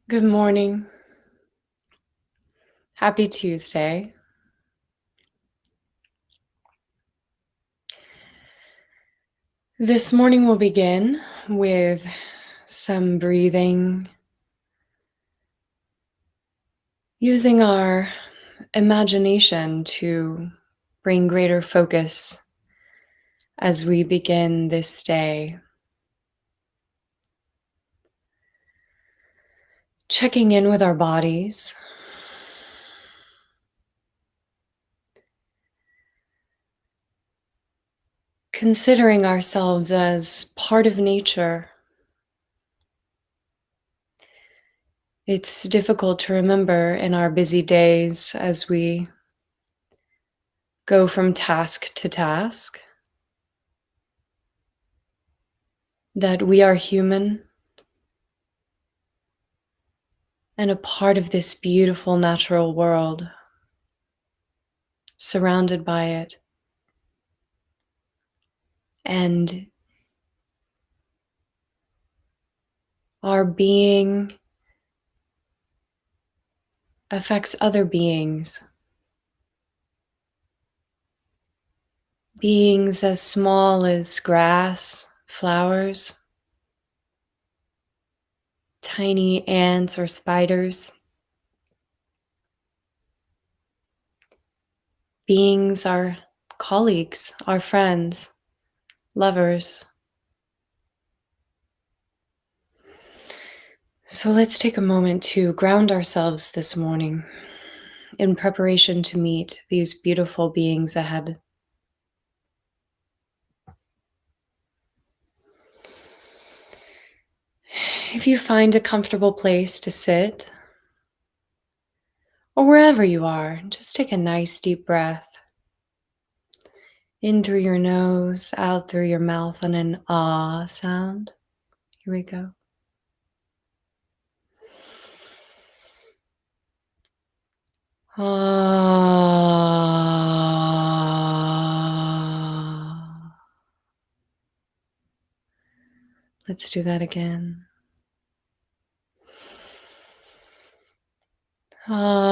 Good morning. Happy Tuesday. This morning we'll begin with some breathing, using our imagination to bring greater focus as we begin this day. Checking in with our bodies. Considering ourselves as part of nature. It's difficult to remember in our busy days as we go from task to task that we are human and a part of this beautiful natural world, surrounded by it. And our being affects other beings. Beings as small as grass, flowers, tiny ants or spiders. Beings are colleagues, our friends, lovers. So let's take a moment to ground ourselves this morning in preparation to meet these beautiful beings ahead. If you find a comfortable place to sit, or wherever you are, just take a nice deep breath. In through your nose, out through your mouth on an ah sound. Here we go. Ah. Let's do that again. Ah.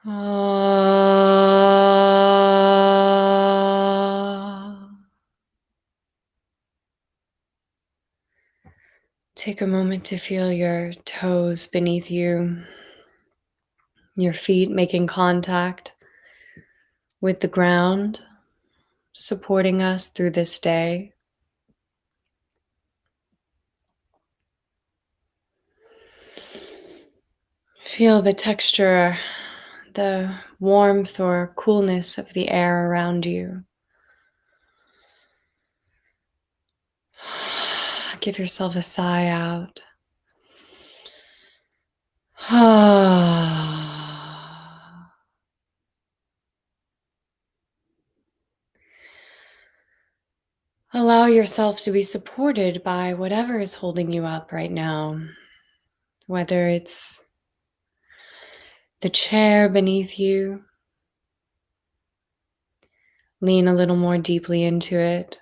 Ah. Take a moment to feel your toes beneath you, your feet making contact with the ground, supporting us through this day. Feel the texture, the warmth or coolness of the air around you. Give yourself a sigh out. Allow yourself to be supported by whatever is holding you up right now, whether it's the chair beneath you. Lean a little more deeply into it.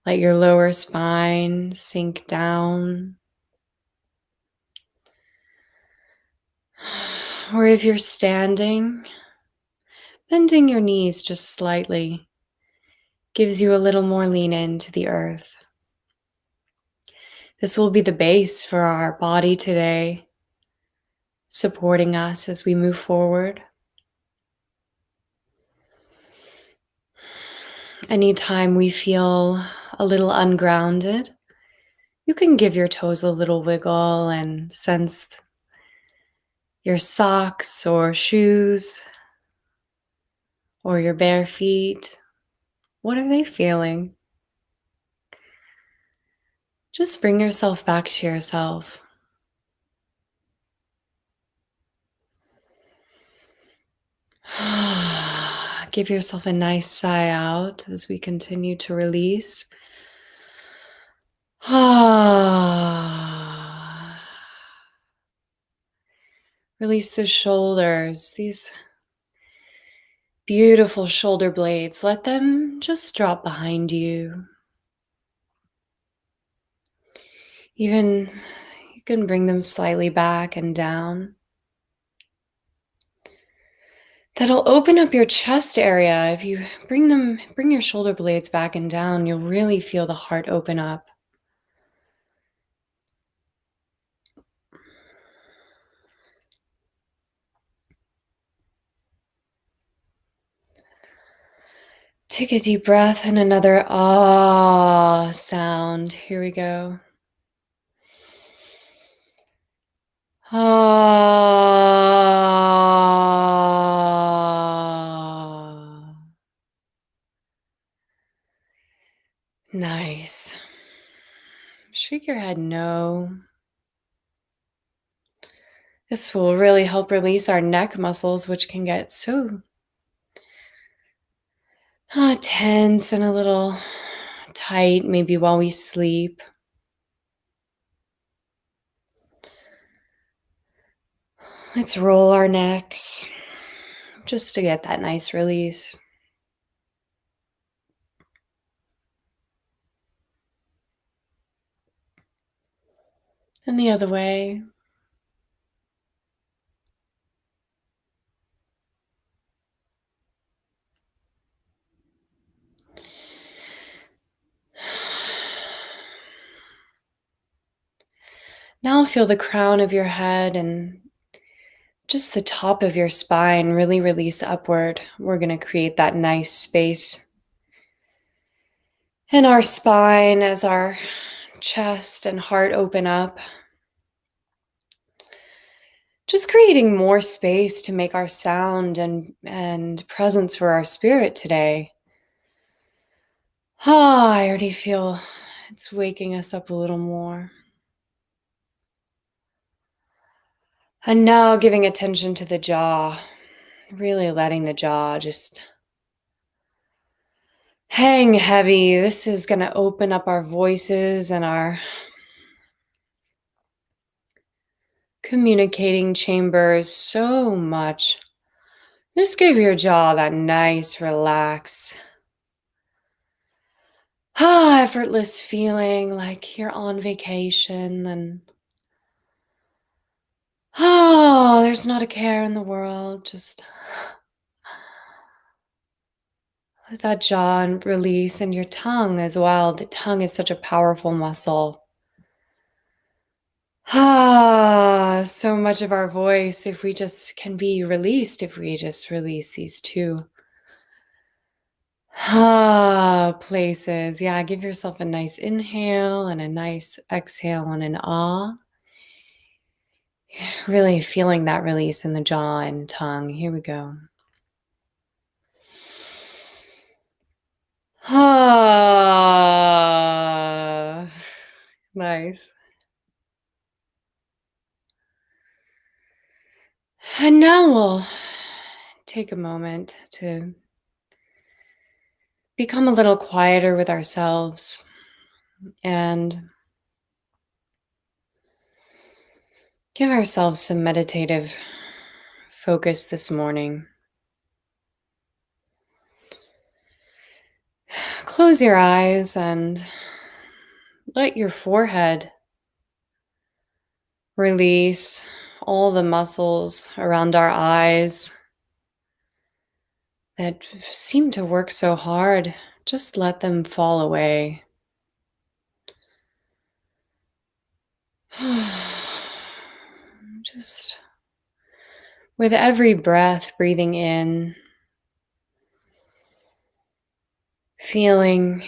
Let your lower spine sink down. Or if you're standing, bending your knees just slightly gives you a little more lean into the earth. This will be the base for our body today, supporting us as we move forward. Anytime we feel a little ungrounded, you can give your toes a little wiggle and sense your socks or shoes or your bare feet. What are they feeling? Just bring yourself back to yourself. Give yourself a nice sigh out as we continue to release. Release the shoulders, these Beautiful shoulder blades. Let them just drop behind you. Even you can bring them slightly back and down. That'll open up your chest area. If you bring your shoulder blades back and down, you'll really feel the heart open up. Take a deep breath and another ah sound. Here we go. Ah. Nice. Shake your head no. This will really help release our neck muscles, which can get so tense and a little tight, maybe while we sleep. Let's roll our necks just to get that nice release. And the other way. Now feel the crown of your head and just the top of your spine really release upward. We're going to create that nice space in our spine as our chest and heart open up. Just creating more space to make our sound and presence for our spirit today. I already feel it's waking us up a little more. And now giving attention to the jaw, really letting the jaw just hang heavy. This is going to open up our voices and our communicating chambers so much. Just give your jaw that nice relax. Effortless feeling like you're on vacation and there's not a care in the world. Just let that jaw and release, and your tongue as well. The tongue is such a powerful muscle. So much of our voice, if we just can be released, if we just release these two places. Yeah, give yourself a nice inhale and a nice exhale on an ah. Really feeling that release in the jaw and tongue. Here we go. Nice. And now we'll take a moment to become a little quieter with ourselves and give ourselves some meditative focus this morning. Close your eyes and let your forehead release all the muscles around our eyes that seem to work so hard. Just let them fall away. Just with every breath, breathing in, feeling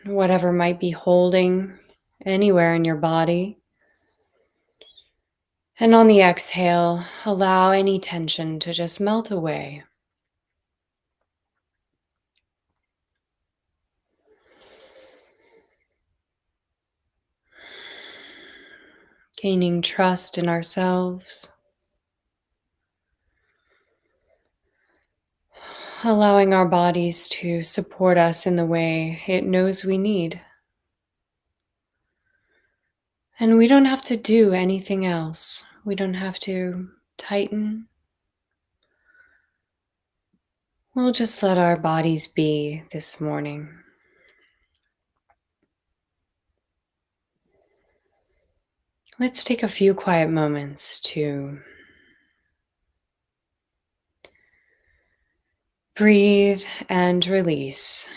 whatever might be holding anywhere in your body. And on the exhale, allow any tension to just melt away. Gaining trust in ourselves. Allowing our bodies to support us in the way it knows we need. And we don't have to do anything else. We don't have to tighten. We'll just let our bodies be this morning. Let's take a few quiet moments to breathe and release.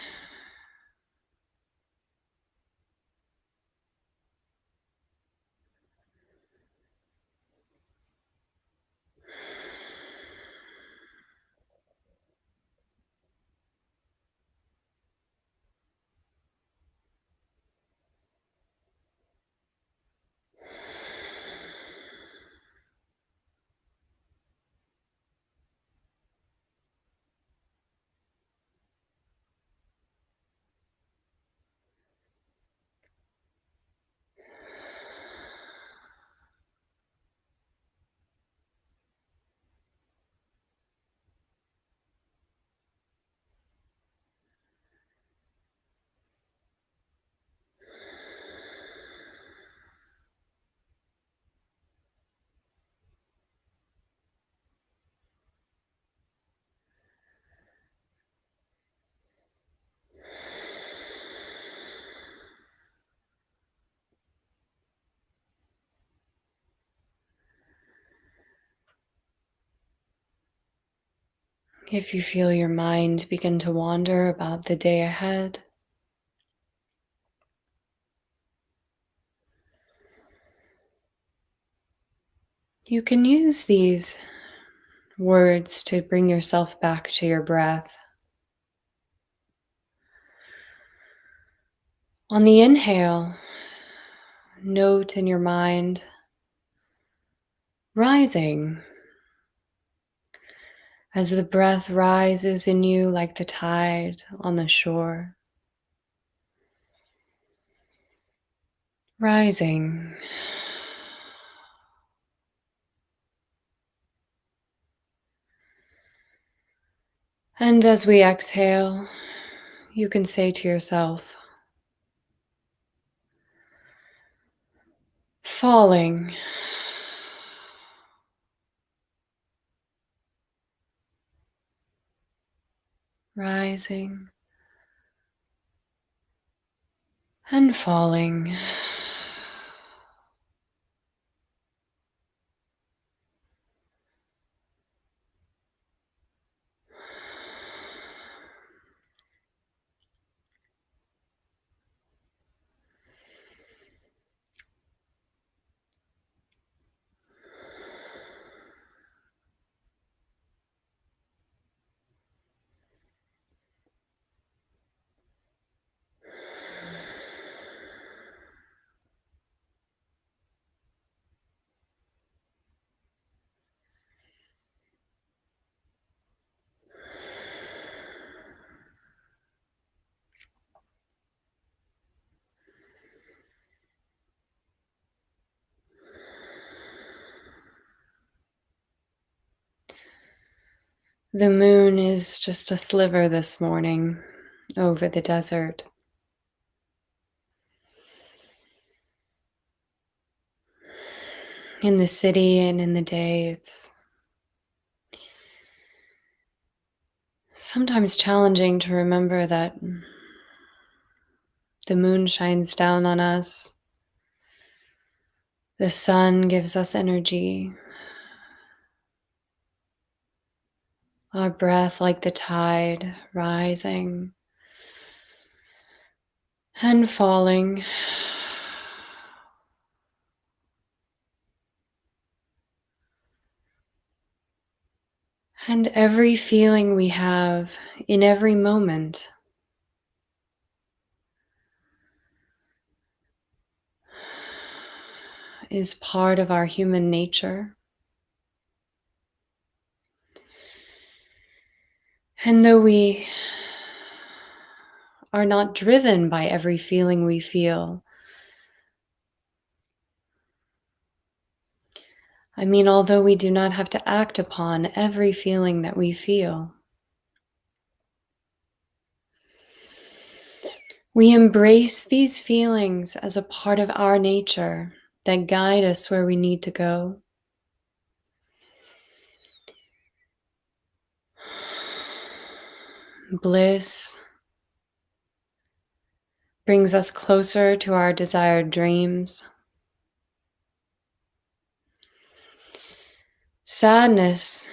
If you feel your mind begin to wander about the day ahead, you can use these words to bring yourself back to your breath. On the inhale, note in your mind, rising, as the breath rises in you like the tide on the shore. Rising. And as we exhale, you can say to yourself, falling. Rising and falling. The moon is just a sliver this morning over the desert. In the city and in the day, it's sometimes challenging to remember that the moon shines down on us. The sun gives us energy. Our breath, like the tide, rising and falling. And every feeling we have in every moment is part of our human nature. And though we are not driven by every feeling we feel, although we do not have to act upon every feeling that we feel, we embrace these feelings as a part of our nature that guide us where we need to go. bliss brings us closer to our desired dreams. Sadness,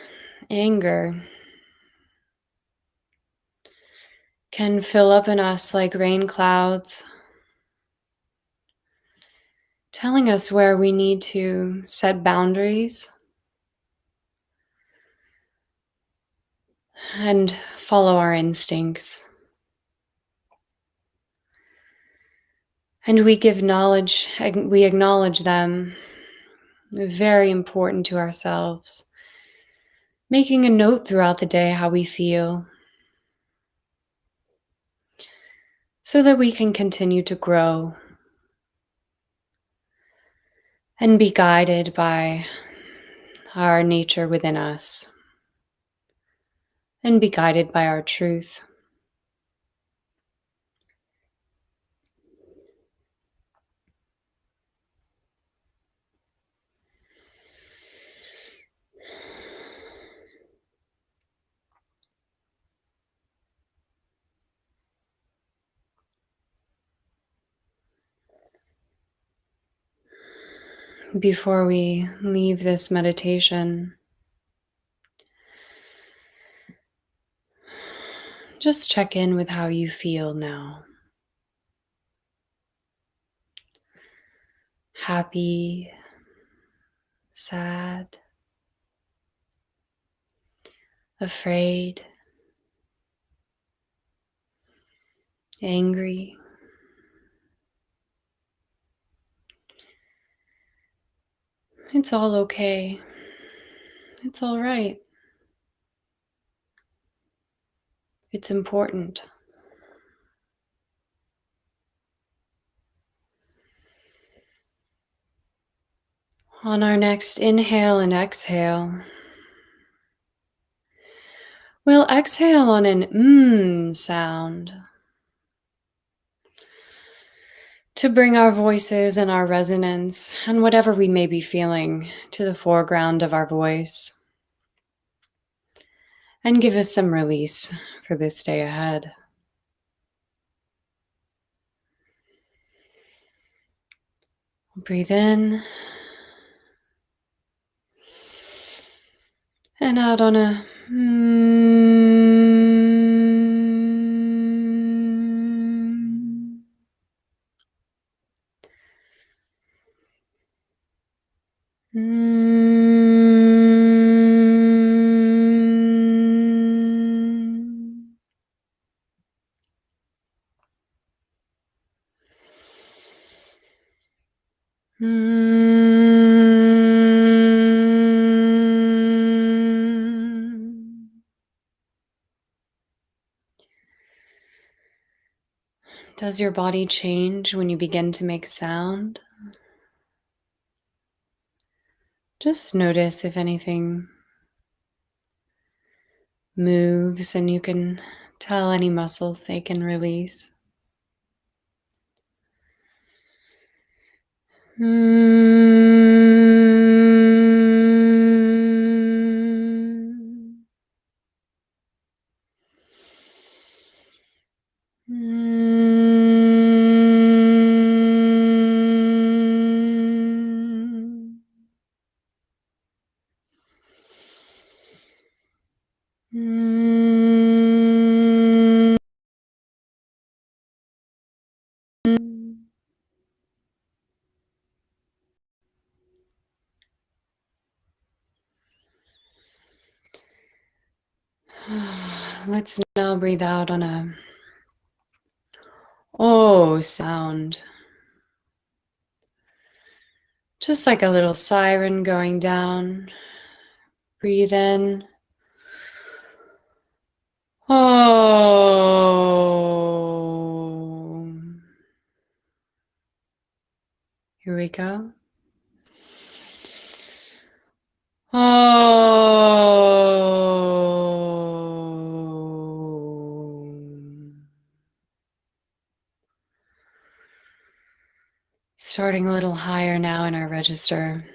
anger can fill up in us like rain clouds, telling us where we need to set boundaries and follow our instincts. And we acknowledge them, very important to ourselves, making a note throughout the day how we feel so that we can continue to grow and be guided by our nature within us and be guided by our truth. Before we leave this meditation, just check in with how you feel now. Happy, sad, afraid, angry. It's all okay. It's all right. It's important. On our next inhale and exhale, we'll exhale on an sound to bring our voices and our resonance and whatever we may be feeling to the foreground of our voice and give us some release for this day ahead. Breathe in and out on a Does your body change when you begin to make sound? Just notice if anything moves and you can tell any muscles they can release. Let's now breathe out on a sound. Just like a little siren going down. Breathe in. Oh. Here we go. Oh. Starting a little higher now in our register.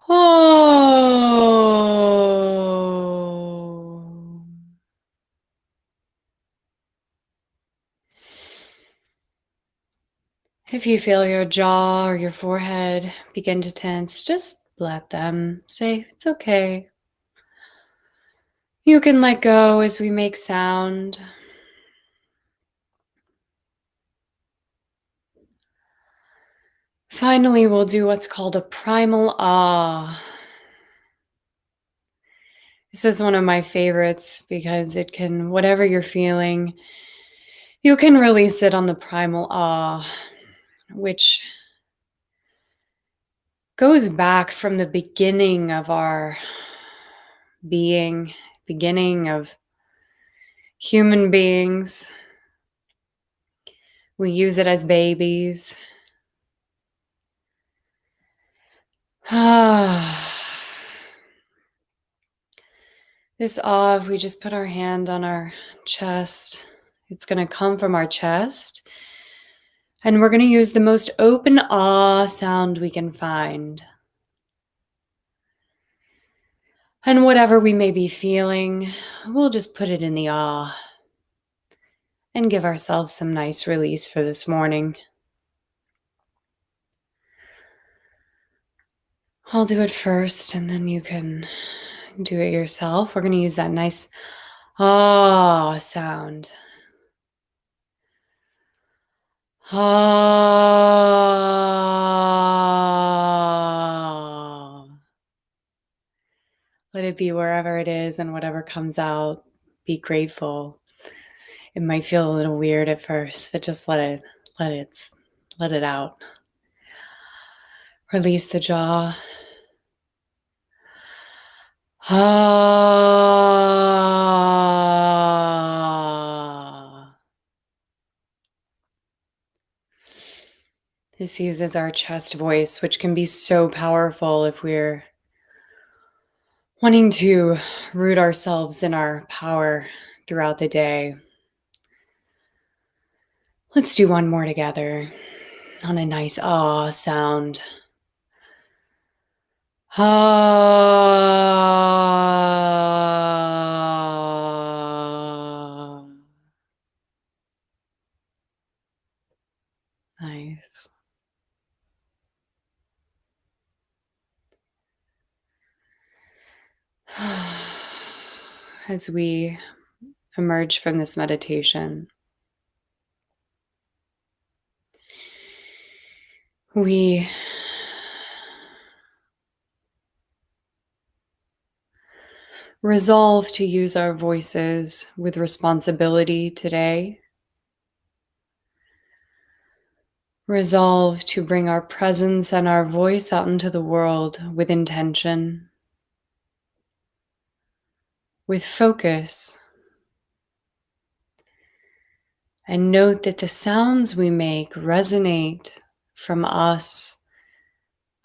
Oh. If you feel your jaw or your forehead begin to tense, just let them. Say, it's okay. You can let go as we make sound. Finally, we'll do what's called a primal ah. This is one of my favorites because it can, whatever you're feeling, you can release it on the primal ah, which goes back from the beginning of our being, beginning of human beings. We use it as babies. This ah, if we just put our hand on our chest, it's going to come from our chest. And we're going to use the most open ah sound we can find. And whatever we may be feeling, we'll just put it in the ah and give ourselves some nice release for this morning. I'll do it first and then you can do it yourself. We're going to use that nice ah sound. Ah. Let it be wherever it is and whatever comes out. Be grateful. It might feel a little weird at first, but just let it out. Release the jaw. Ah. This uses our chest voice, which can be so powerful if we're wanting to root ourselves in our power throughout the day. Let's do one more together on a nice ah sound. Ah. Nice. As we emerge from this meditation, we resolve to use our voices with responsibility today. Resolve to bring our presence and our voice out into the world with intention, with focus. And note that the sounds we make resonate from us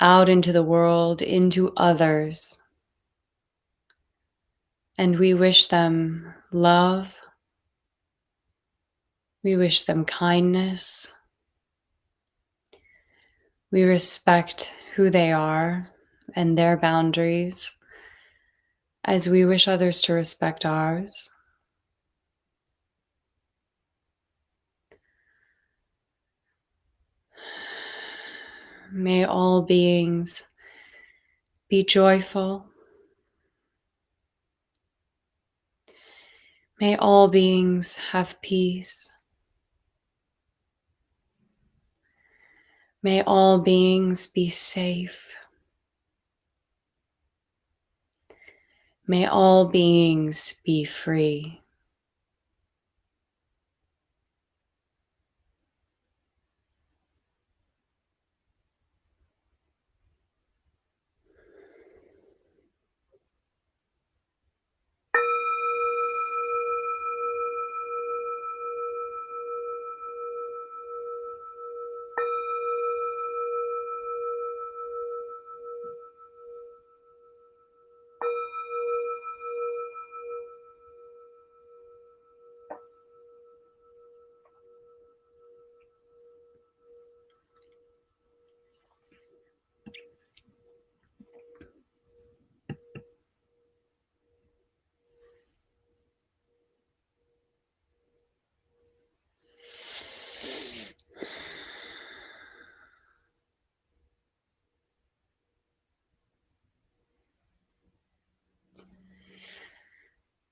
out into the world, into others. And we wish them love. We wish them kindness. We respect who they are and their boundaries as we wish others to respect ours. May all beings be joyful. May all beings have peace. May all beings be safe. May all beings be free.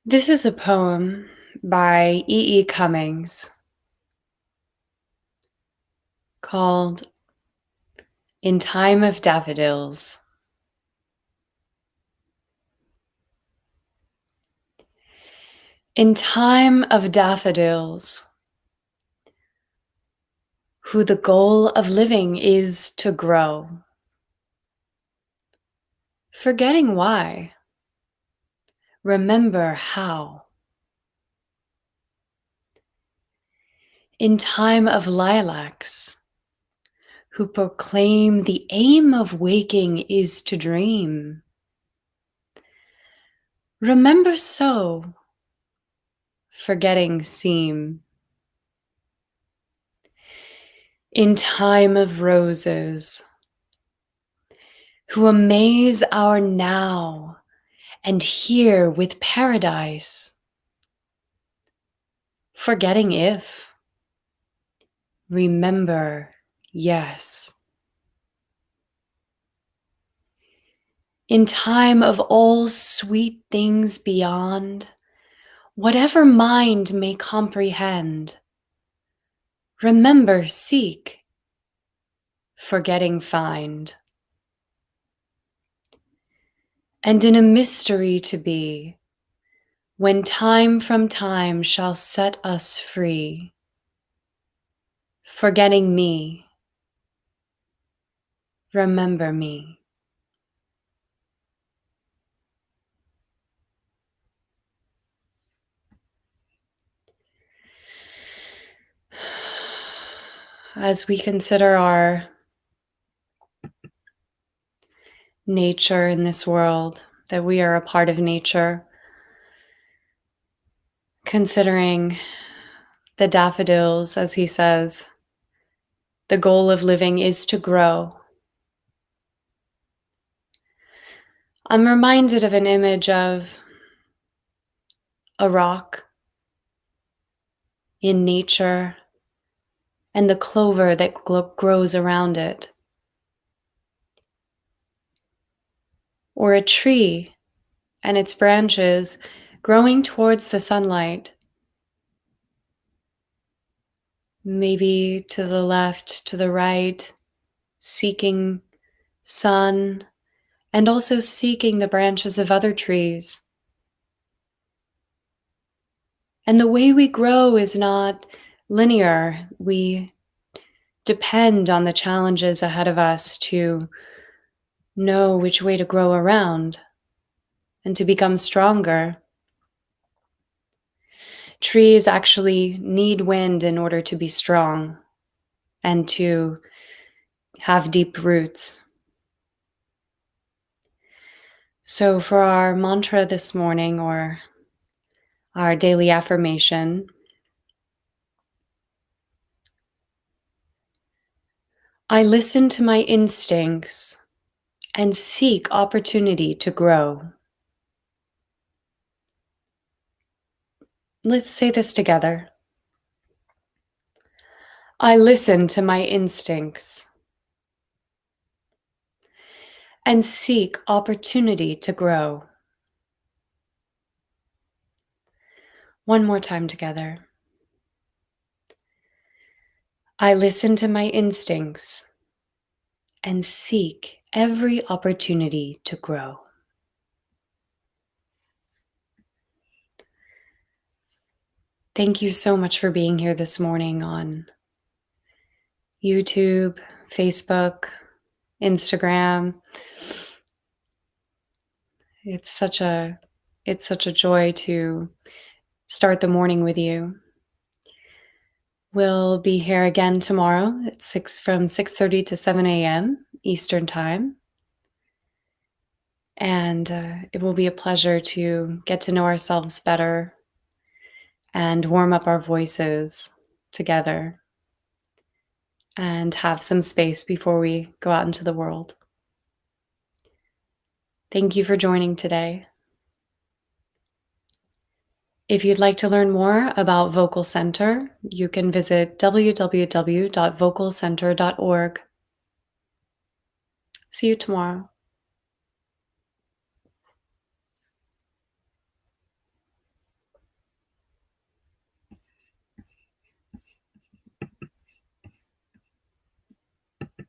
This is a poem by Cummings called In Time of Daffodils. In time of daffodils, who the goal of living is to grow, forgetting why, remember how. In time of lilacs, who proclaim the aim of waking is to dream, remember so, forgetting seem. In time of roses, who amaze our now and here with paradise, forgetting if, remember yes. In time of all sweet things beyond, whatever mind may comprehend, remember seek, forgetting find. And in a mystery to be, when time from time shall set us free, forgetting me, remember me. As we consider our nature in this world, that we are a part of nature, considering the daffodils, as he says, the goal of living is to grow. I'm reminded of an image of a rock in nature and the clover that grows around it, or a tree and its branches growing towards the sunlight, maybe to the left, to the right, seeking sun and also seeking the branches of other trees. And the way we grow is not linear. We depend on the challenges ahead of us to know which way to grow around and to become stronger. Trees actually need wind in order to be strong and to have deep roots. So for our mantra this morning, or our daily affirmation, I listen to my instincts and seek opportunity to grow. Let's say this together. I listen to my instincts and seek opportunity to grow. One more time together. I listen to my instincts and seek every opportunity to grow. Thank you so much for being here this morning on YouTube, Facebook, Instagram. It's such a joy to start the morning with you. We'll be here again tomorrow at from 6:30 to 7 a.m. Eastern Time. And it will be a pleasure to get to know ourselves better and warm up our voices together and have some space before we go out into the world. Thank you for joining today. If you'd like to learn more about Vocal Center, you can visit www.vocalcenter.org. See you tomorrow.